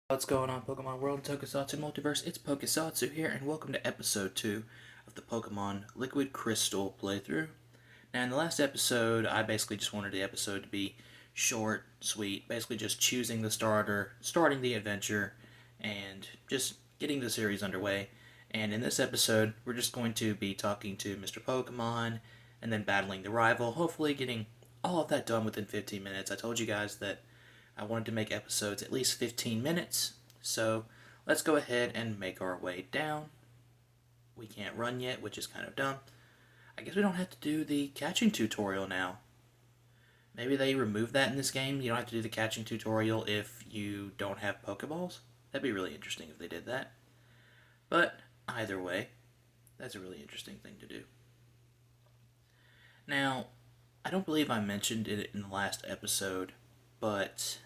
What's going on, Pokemon World, Tokusatsu Multiverse? It's Pokesatsu here, and welcome to episode 2 of the Pokemon Liquid Crystal playthrough. Now, in the last episode, I basically just wanted the episode to be short, sweet, basically just choosing the starter, starting the adventure, and just getting the series underway. And in this episode, we're just going to be talking to Mr. Pokemon, and then battling the rival, hopefully getting all of that done within 15 minutes. I told you guys that I wanted to make episodes at least 15 minutes, so let's go ahead and make our way down. We can't run yet, which is kind of dumb. I guess we don't have to do the catching tutorial now. Maybe they remove that in this game. You don't have to do the catching tutorial if you don't have Pokeballs. That'd be really interesting if they did that. But either way, that's a really interesting thing to do. Now, I don't believe I mentioned it in the last episode, but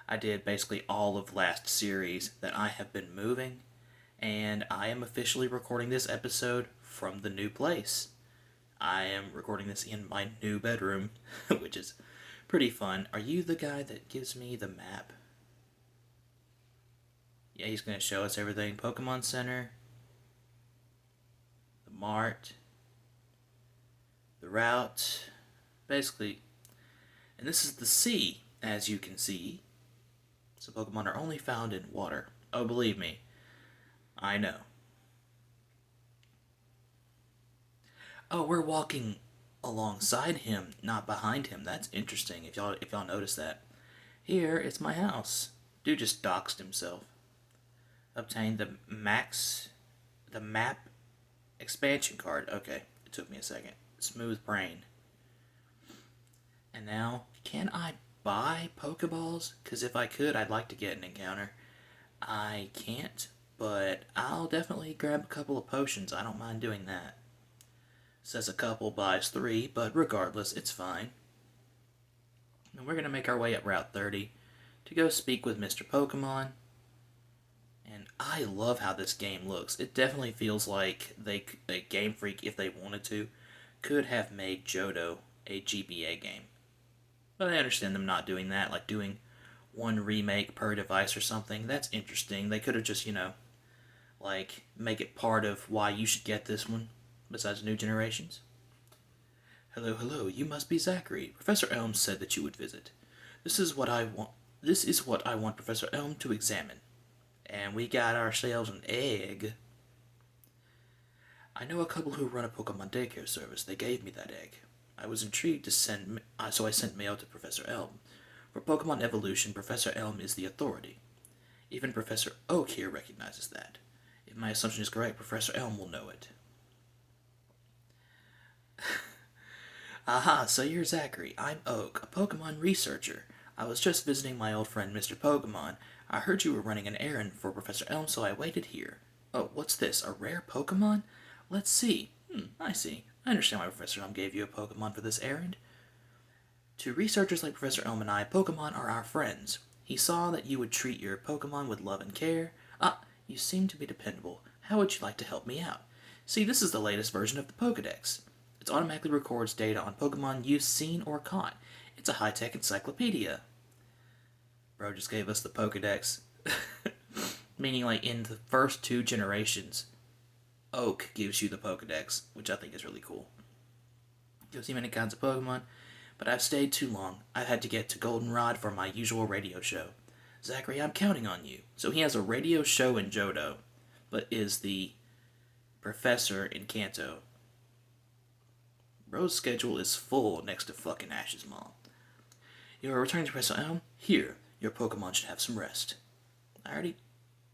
I did basically all of last series that I have been moving, and I am officially recording this episode from the new place. I am recording this in my new bedroom, which is pretty fun. Are you the guy that gives me the map? Yeah, he's going to show us everything. Pokemon Center, the Mart, the route, basically. And this is the sea, as you can see. So Pokemon are only found in water. Oh, believe me, I know. Oh, we're walking alongside him, not behind him. That's interesting. If y'all notice that. Here, it's my house. Dude just doxed himself. Obtained the map expansion card. Okay, it took me a second. Smooth brain. And now, can I buy Pokeballs? Because if I could, I'd like to get an encounter. I can't, but I'll definitely grab a couple of potions. I don't mind doing that. Says a couple buys 3, but regardless, it's fine. And we're going to make our way up Route 30 to go speak with Mr. Pokemon. And I love how this game looks. It definitely feels like Game Freak, if they wanted to, could have made Johto a GBA game. But I understand them not doing that, like doing one remake per device or something. That's interesting. They could have just, like, make it part of why you should get this one, besides new generations. Hello, hello, you must be Zachary. Professor Elm said that you would visit. This is what I want Professor Elm to examine. And we got ourselves an egg. I know a couple who run a Pokemon daycare service. They gave me that egg. I was intrigued so I sent mail to Professor Elm. For Pokemon evolution, Professor Elm is the authority. Even Professor Oak here recognizes that. If my assumption is correct, Professor Elm will know it. Aha, so you're Zachary. I'm Oak, a Pokemon researcher. I was just visiting my old friend Mr. Pokemon. I heard you were running an errand for Professor Elm, so I waited here. Oh, what's this? A rare Pokemon? Let's see. I see. I understand why Professor Elm gave you a Pokemon for this errand. To researchers like Professor Elm and I, Pokemon are our friends. He saw that you would treat your Pokemon with love and care. Ah, you seem to be dependable. How would you like to help me out? See, this is the latest version of the Pokedex. It automatically records data on Pokemon you've seen or caught. It's a high-tech encyclopedia. Bro just gave us the Pokedex. Meaning, like, in the first 2 generations, Oak gives you the Pokedex, which I think is really cool. Gives you many kinds of Pokemon, but I've stayed too long. I've had to get to Goldenrod for my usual radio show. Zachary, I'm counting on you. So he has a radio show in Johto, but is the professor in Kanto. Bro's schedule is full next to fucking Ash's mom. You're returning to Professor Elm? Here, your Pokemon should have some rest. I already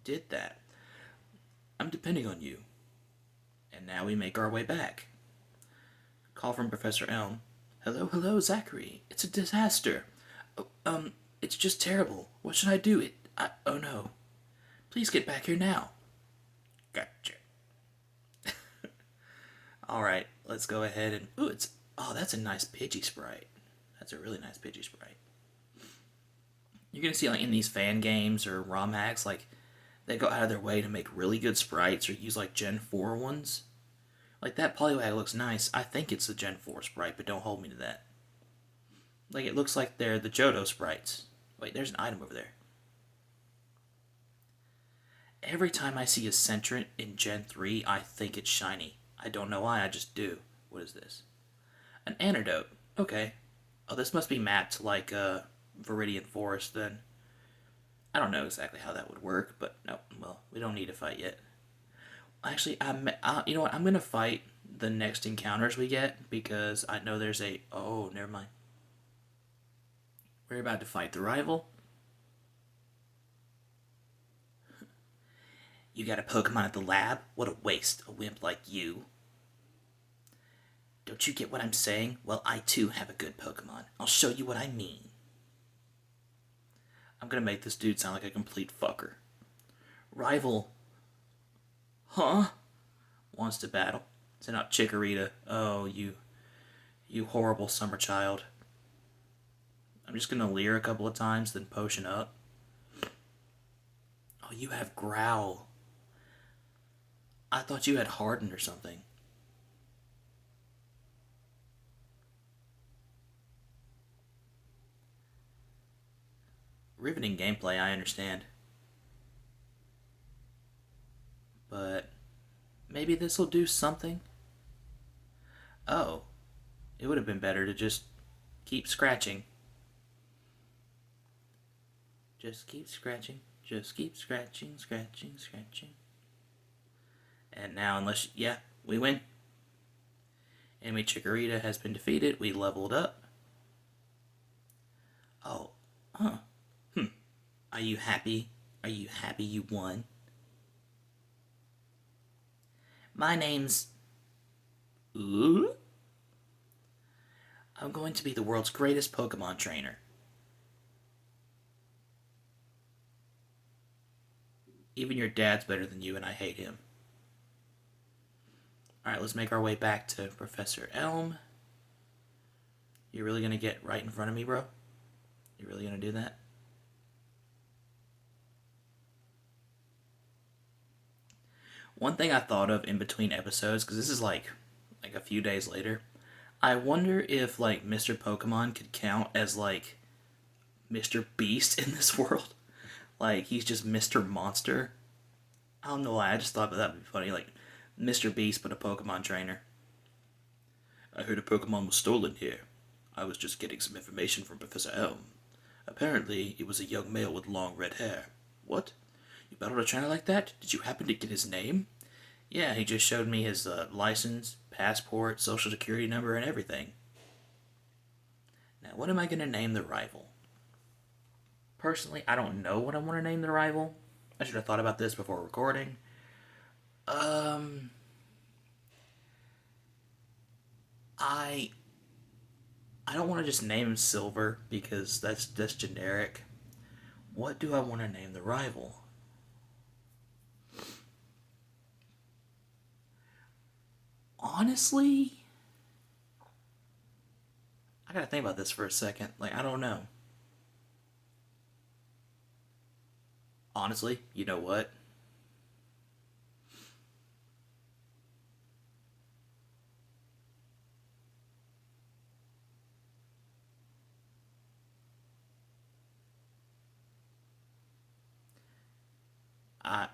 did that. I'm depending on you. And now we make our way back. Call from Professor Elm. Hello, hello, Zachary. It's a disaster. Oh, it's just terrible. What should I do? Oh no. Please get back here now. Gotcha. Alright, let's go ahead and... that's a nice Pidgey sprite. That's a really nice Pidgey sprite. You're gonna see, like, in these fan games or ROM hacks, like, they go out of their way to make really good sprites or use, like, Gen 4 ones. Like, that Poliwag looks nice. I think it's the Gen 4 sprite, but don't hold me to that. Like, it looks like they're the Johto sprites. Wait, there's an item over there. Every time I see a Centrant in Gen 3, I think it's shiny. I don't know why, I just do. What is this? An antidote. Okay. Oh, this must be mapped like Viridian Forest then. I don't know exactly how that would work, but no, well, we don't need to fight yet. Actually, you know what? I'm gonna fight the next encounters we get because I know there's a. Oh, never mind. We're about to fight the rival. You got a Pokemon at the lab? What a waste, a wimp like you. Don't you get what I'm saying? Well, I too have a good Pokemon. I'll show you what I mean. I'm gonna make this dude sound like a complete fucker. Rival. Huh? Wants to battle. Send out Chikorita. Oh, you horrible summer child. I'm just gonna leer a couple of times, then potion up. Oh, you have Growl. I thought you had Hardened or something. Riveting gameplay, I understand. But maybe this'll do something? Oh, it would have been better to just keep scratching. Just keep scratching. Just keep scratching, scratching, scratching. And now, yeah, we win. Enemy Chikorita has been defeated. We leveled up. Oh, huh. Are you happy? Are you happy you won? My name's. Ooh? I'm going to be the world's greatest Pokemon trainer. Even your dad's better than you, and I hate him. Alright, let's make our way back to Professor Elm. You really gonna get right in front of me, bro? You really gonna do that? One thing I thought of in between episodes, because this is like a few days later, I wonder if like Mr. Pokemon could count as like Mr. Beast in this world. Like he's just Mr. Monster. I don't know why, I just thought that would be funny. Like Mr. Beast but a Pokemon trainer. I heard a Pokemon was stolen here. I was just getting some information from Professor Elm. Apparently, it was a young male with long red hair. What? You battled a trainer like that? Did you happen to get his name? Yeah, he just showed me his license, passport, social security number, and everything. Now, what am I going to name the rival? Personally, I don't know what I want to name the rival. I should have thought about this before recording. I I don't want to just name him Silver because that's generic. What do I want to name the rival? Honestly, I gotta think about this for a second. Like, I don't know. Honestly, you know what?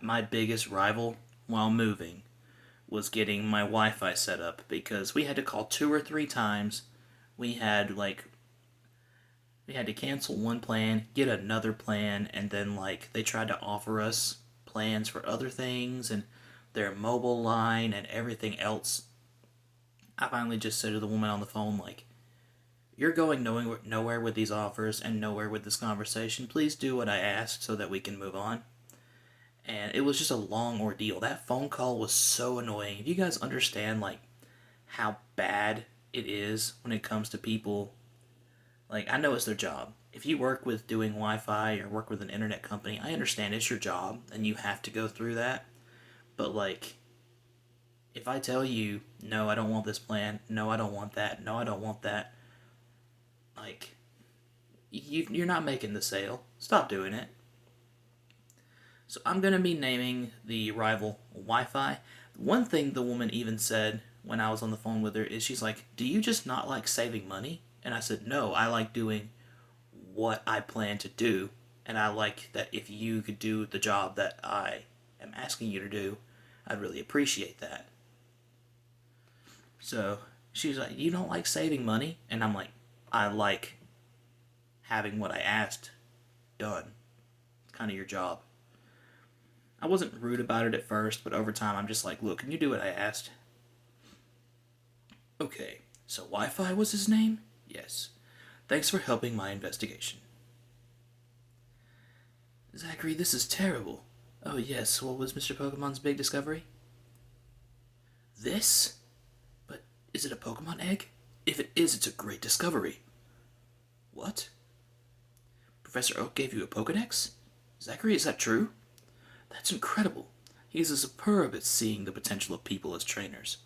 My biggest rival while moving was getting my Wi-Fi set up because we had to call 2 or 3 times. We had like we had to cancel one plan, get another plan, and then like they tried to offer us plans for other things and their mobile line and everything else. I finally just said to the woman on the phone like, "You're going nowhere with these offers and nowhere with this conversation. Please do what I asked so that we can move on." And it was just a long ordeal. That phone call was so annoying. If you guys understand like how bad it is when it comes to people, like I know it's their job. If you work with doing Wi-Fi or work with an internet company, I understand it's your job and you have to go through that. But like if I tell you, "No, I don't want this plan. No, I don't want that. No, I don't want that." Like you're not making the sale. Stop doing it. So I'm going to be naming the rival Wi-Fi. One thing the woman even said when I was on the phone with her is she's like, "Do you just not like saving money?" And I said, "No, I like doing what I plan to do. And I like that if you could do the job that I am asking you to do, I'd really appreciate that. So she's like, you don't like saving money? And I'm like, I like having what I asked done. It's kind of your job. I wasn't rude about it at first, but over time I'm just like, look, can you do what I asked? Okay, so Wi-Fi was his name? Yes. Thanks for helping my investigation. Zachary, this is terrible. Oh yes, what was Mr. Pokemon's big discovery? This? But is it a Pokemon egg? If it is, it's a great discovery. What? Professor Oak gave you a Pokedex? Zachary, is that true? That's incredible. He is a superb at seeing the potential of people as trainers.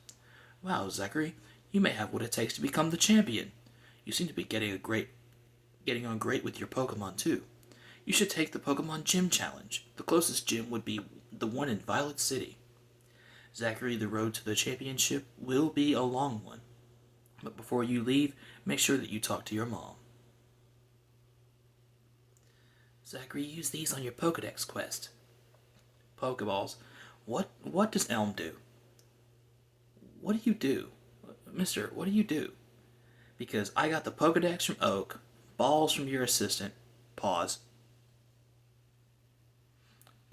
Wow, Zachary, you may have what it takes to become the champion. You seem to be getting on great with your Pokemon too. You should take the Pokemon Gym Challenge. The closest gym would be the one in Violet City. Zachary, the road to the championship will be a long one. But before you leave, make sure that you talk to your mom. Zachary, use these on your Pokedex quest. Pokeballs. What does Elm do? What do you do? Mister, what do you do? Because I got the Pokedex from Oak, balls from your assistant, pause,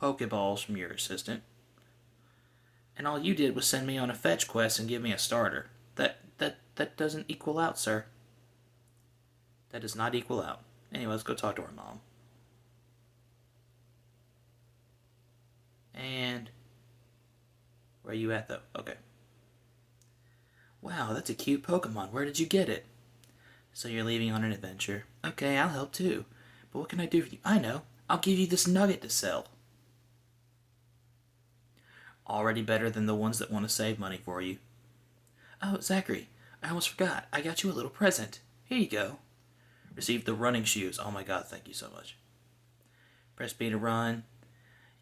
Pokeballs from your assistant, and all you did was send me on a fetch quest and give me a starter. That doesn't equal out, sir. That does not equal out. Anyway, let's go talk to our mom. And where are you at, though? Okay. Wow, that's a cute Pokemon. Where did you get it? So you're leaving on an adventure. Okay, I'll help too. But what can I do for you? I know. I'll give you this nugget to sell. Already better than the ones that want to save money for you. Oh, Zachary, I almost forgot. I got you a little present. Here you go. Receive the running shoes. Oh my god, thank you so much. Press B to run.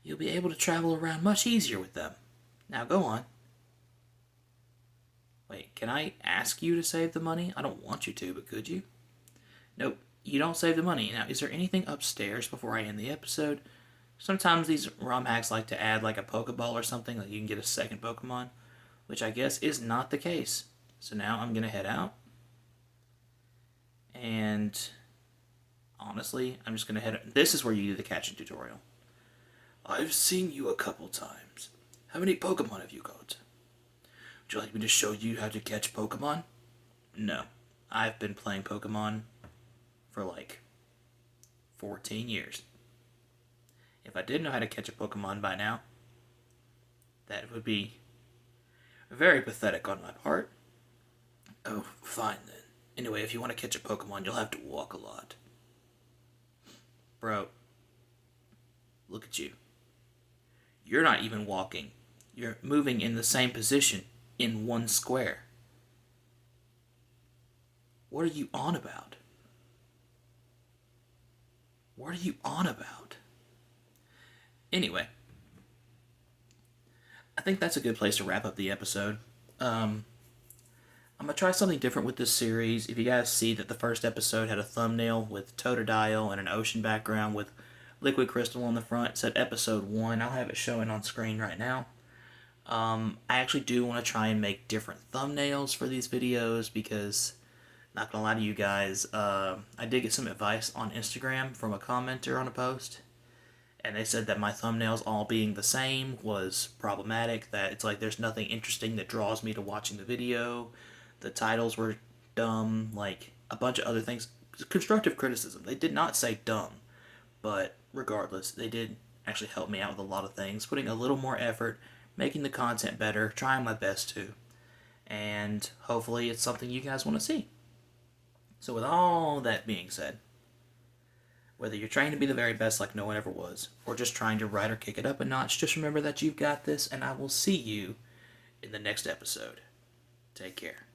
You'll be able to travel around much easier with them. Now go on. Wait, can I ask you to save the money? I don't want you to, but could you? Nope, you don't save the money. Now, is there anything upstairs before I end the episode? Sometimes these ROM hacks like to add like a Pokeball or something, like you can get a second Pokemon, which I guess is not the case. So now I'm going to head out. And honestly, I'm just going to head out. This is where you do the catching tutorial. I've seen you a couple times. How many Pokemon have you got? Would you like me to show you how to catch Pokemon? No. I've been playing Pokemon for like 14 years. If I did know how to catch a Pokemon by now, that would be very pathetic on my part. Oh, fine then. Anyway, if you want to catch a Pokemon, you'll have to walk a lot. Bro, look at you. You're not even walking. You're moving in the same position in one square. What are you on about? What are you on about? Anyway, I think that's a good place to wrap up the episode. I'm going to try something different with this series. If you guys see that the first episode had a thumbnail with Totodile and an ocean background with liquid crystal on the front, it said episode 1. I'll have it showing on screen right now. I actually do want to try and make different thumbnails for these videos because, not going to lie to you guys, I did get some advice on Instagram from a commenter on a post. And they said that my thumbnails all being the same was problematic, that it's like there's nothing interesting that draws me to watching the video. The titles were dumb, like a bunch of other things. Constructive criticism. They did not say dumb, but regardless, they did actually help me out with a lot of things, putting a little more effort, making the content better, trying my best to. And hopefully it's something you guys want to see. So with all that being said, whether you're trying to be the very best like no one ever was, or just trying to ride or kick it up a notch, just remember that you've got this, and I will see you in the next episode. Take care.